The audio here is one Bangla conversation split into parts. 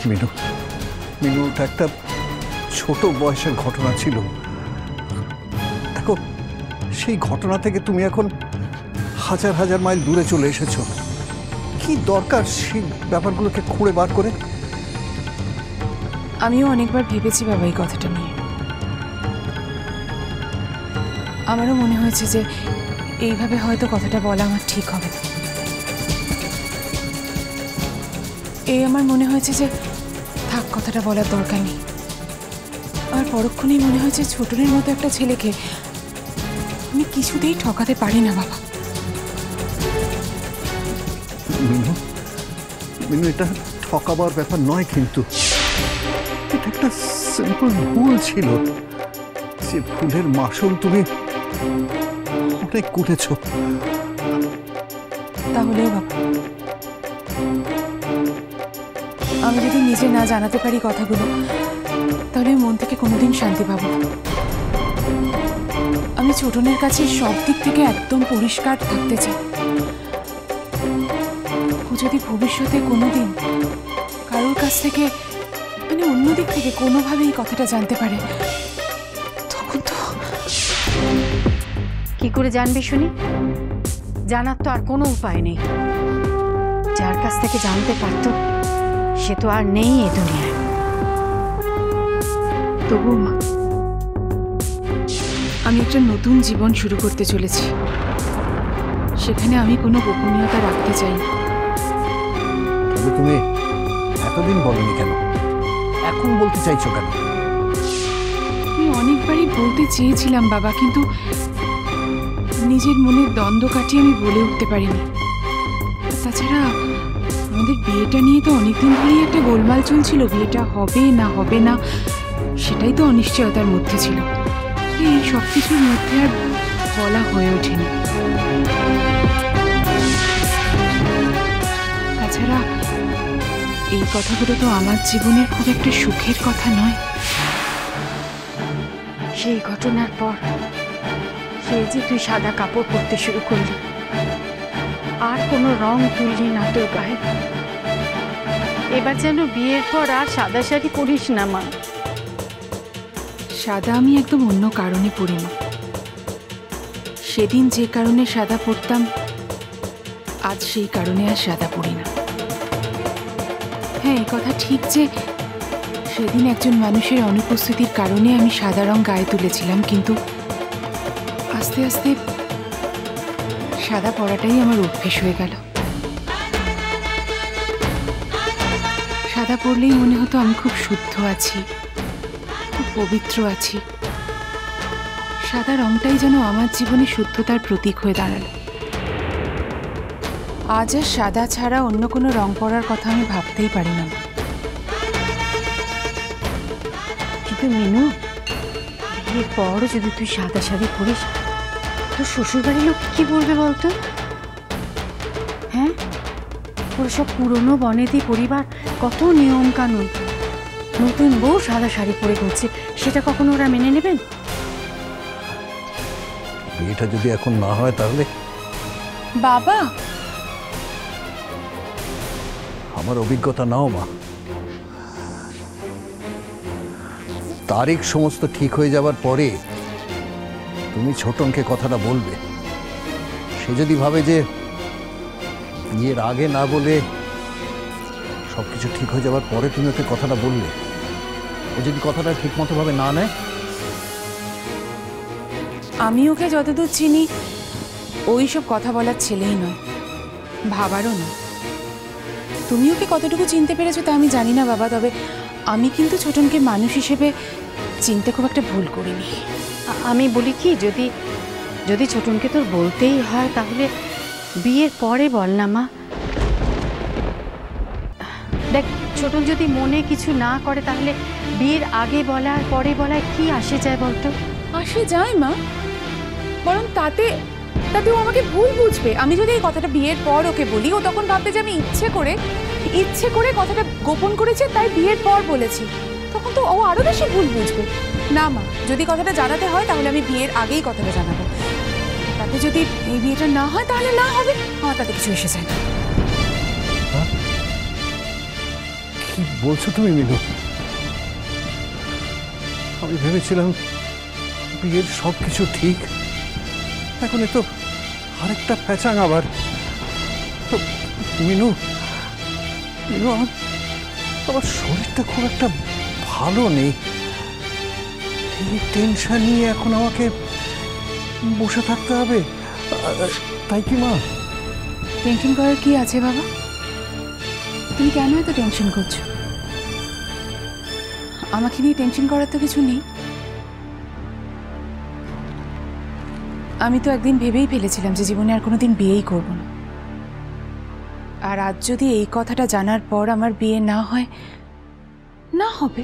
মিনু, মিনু, ওটা একটা ছোট বয়সের ঘটনা ছিল। দেখো, সেই ঘটনা থেকে তুমি এখন হাজার হাজার মাইল দূরে চলে এসেছো। কি দরকার সেই ব্যাপারগুলোকে খুঁড়ে বার করে? আমিও অনেকবার ভেবেছি বাবা এই কথাটা নিয়ে। আমারও মনে হয়েছে যে এইভাবে হয়তো কথাটা বলা আমার ঠিক হবে না। এই আমার মনে হয়েছে যে থাক, কথাটা বলার দরকার নেই। আর পরক্ষণেই মনে হয়েছে ছোটনের মতো একটা ছেলেকে আমি কিছুতেই ঠকাতে পারি না বাবা। মিনু, মিনু, এটা ঠকাবার ব্যাপার নয়, কিন্তু এটা একটা সিম্পল ভুল ছিল। যে ভুলের মাসুল তুমি অনেক কুটেছো। তাহলেও বাবা, আমি যদি নিজে না জানাতে পারি কথাগুলো, তাহলে মন থেকে কোনোদিন শান্তি পাবো না। আমি ছোটনের কাছে সব দিক থেকে একদম পরিষ্কার থাকতে চাই। ও যদি ভবিষ্যতে কোনোদিন কারোর কাছ থেকে, মানে অন্য দিক থেকে কোনোভাবেই কথাটা জানতে পারে, তখন তো কি করে জানবে শুনি? জানার তো আর কোনো উপায় নেই। যার কাছ থেকে জানতে পারতো সে তো আর নেই এ দুনিয়ায়। তবু মা, আমি একটা নতুন জীবন শুরু করতে চলেছি। সেখানে আমি কোনো গোপনীয়তা রাখতে চাই না। তবে তুমি এতদিন বলনি কেন? এখন বলতে চাইছো কেন? আমি অনেকবারই বলতে চেয়েছিলাম বাবা, কিন্তু নিজের মনের দ্বন্দ্ব কাটিয়ে আমি বলে উঠতে পারিনি। তাছাড়া আমাদের বিয়েটা নিয়ে তো অনেকদিন ধরেই একটা গোলমাল চলছিল। বিয়েটা হবে না হবে না সেটাই তো অনিশ্চয়তার মধ্যে ছিল। এই সব কিছুর মধ্যে আর বলা হয়ে ওঠেনি। তাছাড়া এই কথাগুলো তো আমার জীবনের খুব একটা সুখের কথা নয়। সেই ঘটনার পর সে যে তুই সাদা কাপড় পরতে শুরু করলি, আর কোনো রং তুললি না তোর গায়ে। এবার যেন বিয়ের পর আর সাদা শাড়ি পরিস না মা। সাদা আমি একদম অন্য কারণে পরি না। সেদিন যে কারণে সাদা পরতাম, আজ সেই কারণে আর সাদা পরি না। হ্যাঁ, এই কথা ঠিক যে সেদিন একজন মানুষের অনুপস্থিতির কারণে আমি সাদা রং গায়ে তুলেছিলাম, কিন্তু আস্তে আস্তে সাদা পরাটাই আমার অভ্যেস হয়ে গেল। সাদা পরলেই মনে হতো আমি খুব শুদ্ধ আছি, খুব পবিত্র আছি। সাদা রংটাই যেন আমার জীবনে শুদ্ধতার প্রতীক হয়ে দাঁড়ালো। আজ আর সাদা ছাড়া অন্য কোনো রং পরার কথা আমি ভাবতেই পারি না। কিন্তু মিনু, বিয়ের পর যদি তুই সাদা শাড়ি পরিস, তোর শ্বশুরবাড়ির লোক কি বলবে বলতো? হ্যাঁ, ওর সব পুরনো বনেদি পরিবার, কত নিয়ম কানুন। নতুন বউ সাদা শাড়ি পরে ঘুরছে, সেটা কখনো ওরা মেনে নেবেন? বিয়েটা যদি এখন না হয় তাহলে? বাবা, আমার অভিজ্ঞতা নাও মা। তারিখ সমস্ত ঠিক হয়ে যাবার পরে তুমি ছোটনকে কথাটা বলবে। সে যদি ভাবে যে বিয়ের আগে না বলে সবকিছু ঠিক হয়ে যাবার পরে তুমি ওকে কথাটা বললে, ও যদি কথাটা ঠিক মতো ভাবে না নেয়? আমি ওকে যতদূর চিনি ওই সব কথা বলার ছেলেই নয়, ভাবারও নয়। তুমি ওকে কতটুকু চিনতে পেরেছো তা আমি জানি না বাবা, তবে আমি কিন্তু ছোটনকে মানুষ হিসেবে চিনতে খুব একটা ভুল করিনি। আমি বলি কি, যদি যদি ছোটনকে তোর বলতেই হয় তাহলে বিয়ের পরে বল না মা। দেখ, ছোটন যদি মনে কিছু না করে তাহলে বিয়ের আগে বলা আর পরে বলায় কি আসে যায় বলতো? আসে যায় মা, বরং তাতে ও আমাকে ভুল বুঝবে। আমি যদি এই কথাটা বিয়ের পর ওকে বলি, ও তখন ভাববে যে আমি ইচ্ছে করে কথাটা গোপন করেছে, তাই বিয়ের পর বলেছি। তখন তো ও আরো বেশি ভুল বুঝবে। না মা, যদি কথাটা জানাতে হয় তাহলে আমি বিয়ের আগেই কথাটা জানাবো। তাতে যদি এই বিয়েটা না হয় তাহলে না হবে, আমার তাতে কিছু এসে যায় না। কি বলছো তুমি মিনু? আমি ভেবেছিলাম বিয়ের সবকিছু ঠিক, এখন এ তো আরেকটা প্যাচাং আবার। মিনু, মিনু, আমার শরীরটা খুব একটা ভালো নেই। এই টেনশন নিয়ে এখন আমাকে বসে থাকতে হবে, তাই কি মা? টেনশন করার কি আছে বাবা? তুমি কেন এত টেনশন করছো? আমাকে নিয়ে টেনশন করার তো কিছু নেই। আমি তো একদিন ভেবেই ফেলেছিলাম যে জীবনে আর কোনোদিন বিয়েই করব না। আর আজ যদি এই কথাটা জানার পর আমার বিয়ে না হয়, না হবে।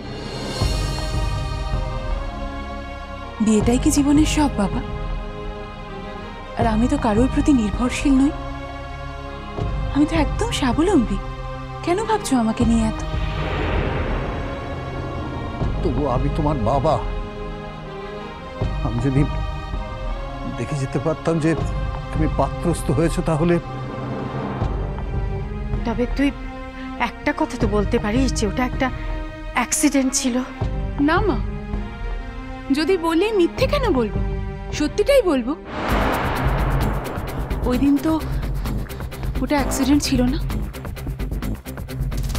বিয়েটাই কি জীবনের সব বাবা? আর আমি তো কারোর প্রতি নির্ভরশীল নই, আমি তো একদম স্বাবলম্বী। কেন ভাবছো আমাকে নিয়ে এত? তবু আমি তোমার বাবা, আমি যদি দেখে যেতে পারতাম যে তুমি পাত্রস্থ হয়েছো, তাহলে। তবে তুই একটা কথা তো বলতে পারিস যে ওটা একটা অ্যাক্সিডেন্ট ছিল। না মা, যদি বলি মিথ্যে কেন বলবো? সত্যিটাই বলবো। ওই দিন তো ওটা অ্যাক্সিডেন্ট ছিল না,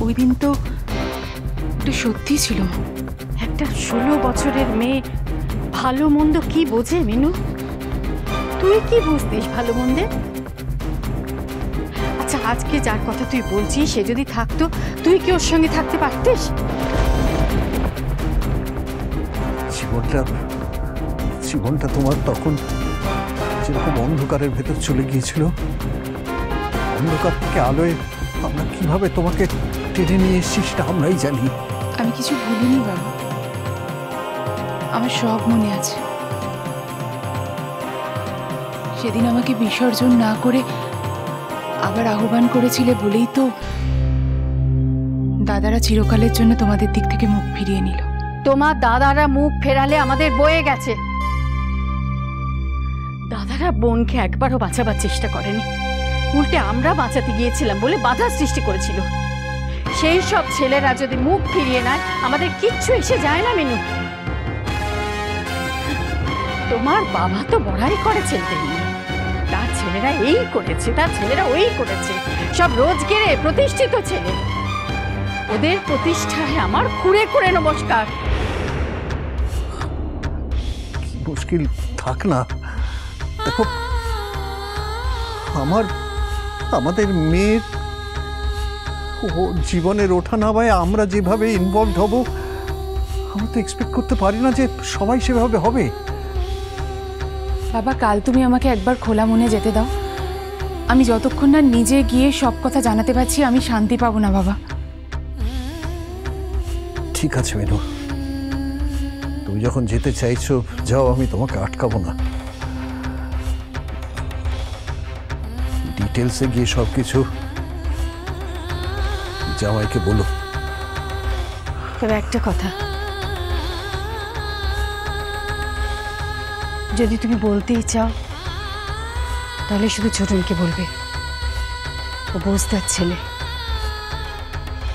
ওই দিন তো ওটা সত্যি ছিল। একটা 16 বছরের মেয়ে ভালো মন্দ কি বোঝে মিনু? তুই কি বুঝতিস ভালো মন্দে? আচ্ছা, আজকে যার কথা তুই বলছিস সে যদি থাকতো, তুই কি ওর সঙ্গে থাকতে পারতিস? জীবনটা তোমার তখন যেরকম অন্ধকারের ভেতর চলে গিয়েছিল, অন্ধকার থেকে আলোয় আমরা কিভাবে তোমাকে টেনে নিয়ে এসেছি সেটা আমরাই জানি। আমি কিছু ভুলিনি বাবা, আমার সব মনে আছে। সেদিন আমাকে বিসর্জন না করে আবার আহ্বান করেছিলে বলেই তো দাদারা চিরকালের জন্য তোমাদের দিক থেকে মুখ ফিরিয়ে নিল। তোমার দাদারা মুখ ফেরালে আমাদের বয়ে গেছে। দাদারা বোনকে একবারও বাঁচাবার চেষ্টা করেনি, উল্টে আমরা বাঁচাতে গিয়েছিলাম বলে বাধা সৃষ্টি করেছিল। সেই সব ছেলেরা যদি মুখ ফিরিয়ে নেয়, আমাদের কিচ্ছু এসে যায় না মিনু। তোমার বাবা তো বড়াই করেছেন, তার ছেলেরা এই করেছে, তার ছেলেরা ওই করেছে, সব রোজগেরে প্রতিষ্ঠিত ছেলে। ওদের প্রতিষ্ঠায় আমার খুঁড়ে খুঁড়ে নমস্কার। মুশকিল থাক না, দেখো আমাদের মেয়ের জীবনের ওঠা নামায় আমরা যেভাবে ইনভলভ হব, আমরা তো এক্সপেক্ট করতে পারি না যে সবাই সেভাবে হবে। বাবা, কাল তুমি আমাকে একবার খোলা মনে যেতে দাও। আমি যতক্ষণ না নিজে গিয়ে সব কথা জানাতে পারছি, আমি শান্তি পাবো না বাবা। ঠিক আছে মেনু, তুমি যখন যেতে চাইছো যাও, আমি তোমাকে আটকাবো না। ডিটেলসে গিয়ে সবকিছু জামাইকে বলো। তবে একটা কথা, যদি তুমি বলতেই চাও তাহলে শুধু ছোটনকে বলবে। ও বোঝদার ছেলে,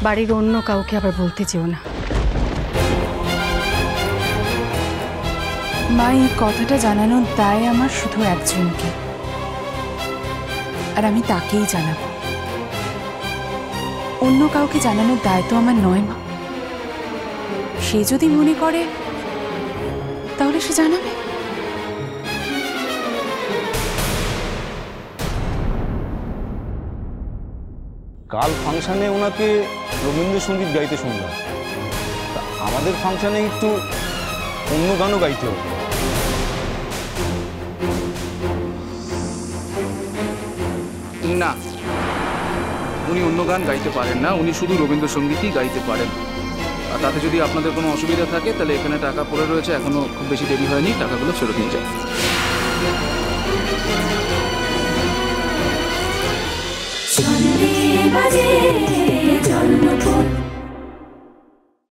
বাড়ির অন্য কাউকে আবার বলতে চেও না। মা, এই কথাটা জানানোর দায় আমার শুধু একজনকে, আর আমি তাকেই জানাবো। অন্য কাউকে জানানোর দায় তো আমার নয় মা। সে যদি মনে করে তাহলে সে জানাবে। কাল ফাংশনে ওনাকে রবীন্দ্রসঙ্গীত গাইতে শুনলাম, তা আমাদের ফাংশনে একটু অন্য গানও গাইতে হবে। না, উনি অন্য গান গাইতে পারেন না, উনি শুধু রবীন্দ্রসঙ্গীতই গাইতে পারেন। আর তাতে যদি আপনাদের কোনো অসুবিধা থাকে তাহলে এখানে টাকা পড়ে রয়েছে, এখনো খুব বেশি দেরি হয়নি, টাকাগুলো ফেরত নিয়ে যায়। বাজে জন্মপথ